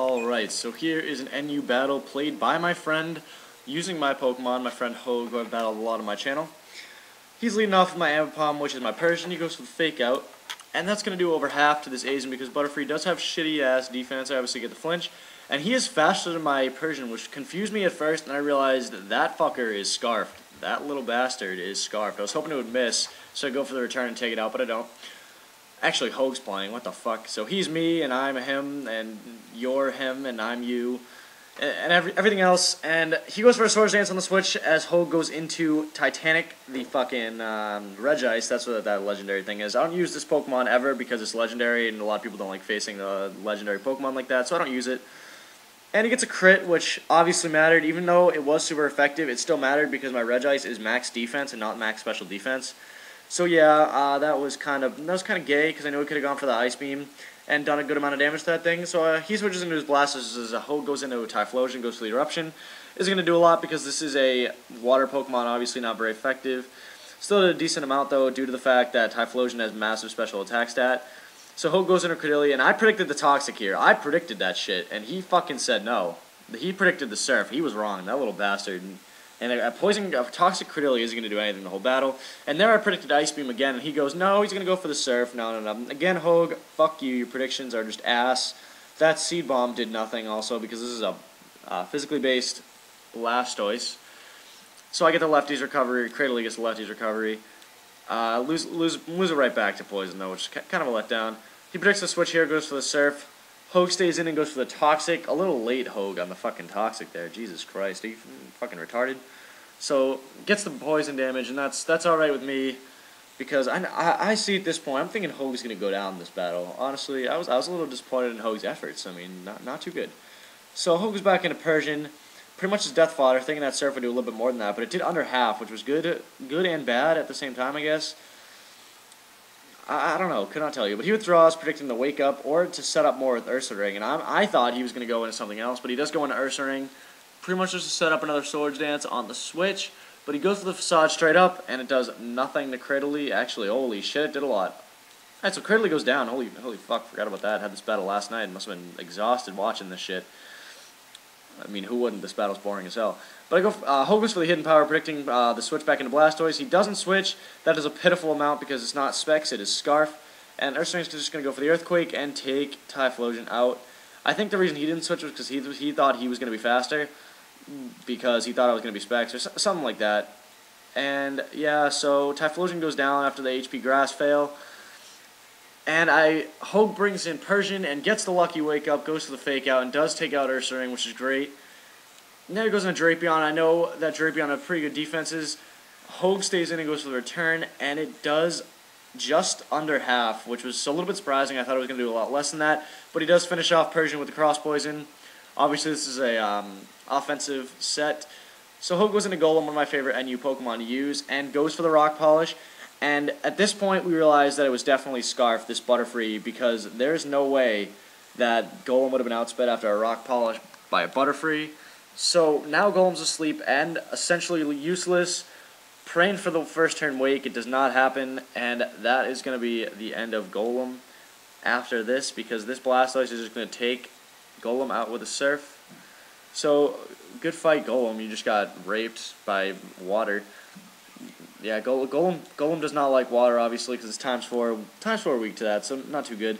Alright, so here is an NU battle played by my friend, using my Pokemon, my friend Hoge, who I've battled a lot on my channel. He's leading off with my Ambipom, which is my Persian. He goes for the Fake Out, and that's going to do over half to this Asian because Butterfree does have shitty-ass defense. I obviously get the flinch, and he is faster than my Persian, which confused me at first, and I realized that fucker is scarfed. That little bastard is scarfed. I was hoping it would miss, so I'd go for the return and take it out, but I don't. Actually, Hoge's playing. What the fuck? So he's me, and I'm him, and you're him, and I'm you, and everything else. And he goes for a Swords Dance on the switch as Hoge goes into Titanic, the fucking Regice. That's what that legendary thing is. I don't use this Pokemon ever because it's legendary, and a lot of people don't like facing the legendary Pokemon like that, so I don't use it. And he gets a crit, which obviously mattered. Even though it was super effective, it still mattered because my Regice is max defense and not max special defense. So yeah, that was kind of gay because I knew he could have gone for the Ice Beam and done a good amount of damage to that thing. So he switches into his Blastoise as Hoge goes into a Typhlosion, goes for the Eruption. Is going to do a lot because this is a water Pokemon, obviously not very effective. Still did a decent amount though due to the fact that Typhlosion has massive special attack stat. So Hoge goes into Credillia, and I predicted the Toxic here. I predicted that shit, and he fucking said no. He predicted the Surf. He was wrong, that little bastard. And a Toxic Credillia isn't going to do anything the whole battle. And there I predicted Ice Beam again, and he goes, no, he's going to go for the Surf. No. Again, Hoge, fuck you. Your predictions are just ass. That Seed Bomb did nothing also because this is a physically based Blastoise. So I get the Lefty's Recovery. Cradillia gets the Lefty's Recovery. Lose it right back to Poison, though, which is kind of a letdown. He predicts the switch here, goes for the Surf. Hoge stays in and goes for the Toxic. A little late, Hoge, on the fucking Toxic there. Jesus Christ, are you fucking retarded? So, gets the poison damage, and that's alright with me, because I see at this point, I'm thinking Hoge's going to go down in this battle. Honestly, I was a little disappointed in Hoge's efforts. I mean, not too good. So, Hoge goes back into Persian, pretty much his Death Fodder, thinking that Surf would do a little bit more than that, but it did under half, which was good and bad at the same time, I guess. I don't know, could not tell you, but he withdraws, predicting the Wake Up or to set up more with Ursaring, and I thought he was going to go into something else, but he does go into Ursaring, pretty much just to set up another Swords Dance on the switch, but he goes for the Facade straight up, and it does nothing to Cradillia. Actually, holy shit, it did a lot. Alright, so Cradillia goes down, holy fuck, forgot about that. Had this battle last night, must have been exhausted watching this shit. I mean, who wouldn't? This battle's boring as hell. But Hoge goes for the Hidden Power, predicting the switch back into Blastoise. He doesn't switch. That is a pitiful amount because it's not Specs, it is Scarf. And Ursaring's just going to go for the Earthquake and take Typhlosion out. I think the reason he didn't switch was because he thought he was going to be faster, because he thought I was going to be Specs, or something like that. And yeah, so Typhlosion goes down after the HP Grass fail. And Hoge brings in Persian and gets the lucky Wake Up, goes to the Fake Out, and does take out Ursaring, which is great. Now he goes into Drapion. I know that Drapion have pretty good defenses. Hoge stays in and goes for the return, and it does just under half, which was a little bit surprising. I thought it was going to do a lot less than that, but he does finish off Persian with the Cross Poison. Obviously, this is a offensive set. So Hoge goes into Golem, one of my favorite NU Pokemon to use, and goes for the Rock Polish. And at this point, we realized that it was definitely Scarf, this Butterfree, because there's no way that Golem would have been outsped after a Rock Polish by a Butterfree. So now Golem's asleep and essentially useless. Praying for the first turn Wake, it does not happen, and that is going to be the end of Golem after this, because this Blastoise is just going to take Golem out with a Surf. So, good fight, Golem. You just got raped by water. Yeah, Golem does not like water, obviously, because it's times four weak to that, so not too good.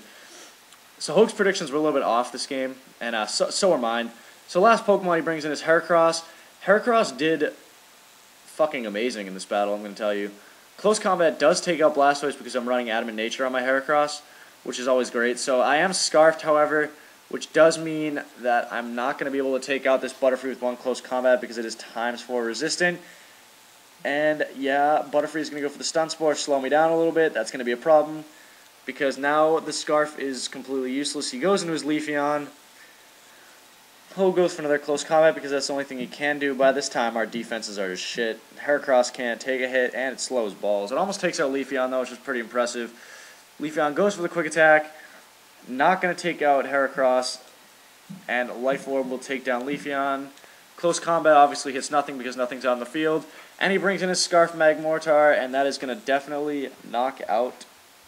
So Hoge's predictions were a little bit off this game, and so are mine. So last Pokemon he brings in is Heracross. Heracross did fucking amazing in this battle, I'm going to tell you. Close Combat does take out Blastoise because I'm running Adamant Nature on my Heracross, which is always great. So I am Scarfed, however, which does mean that I'm not going to be able to take out this Butterfree with one Close Combat because it is times 4 resistant. And yeah, Butterfree is going to go for the Stun Spore, slow me down a little bit. That's going to be a problem because now the Scarf is completely useless. He goes into his Leafeon. Hoge goes for another Close Combat because that's the only thing he can do. By this time, our defenses are just shit. Heracross can't take a hit, and it slows balls. It almost takes out Leafeon, though, which is pretty impressive. Leafeon goes for the Quick Attack. Not going to take out Heracross, and Life Orb will take down Leafeon. Close Combat obviously hits nothing because nothing's out in the field. And he brings in his Scarf Magmortar, and that is going to definitely knock out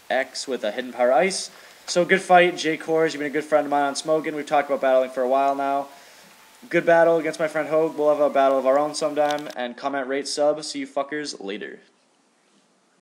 X with a Hidden Power Ice. So good fight, Jcors. You've been a good friend of mine on Smogon. We've talked about battling for a while now. Good battle against my friend Hoge. We'll have a battle of our own sometime. And comment, rate, sub. See you fuckers later.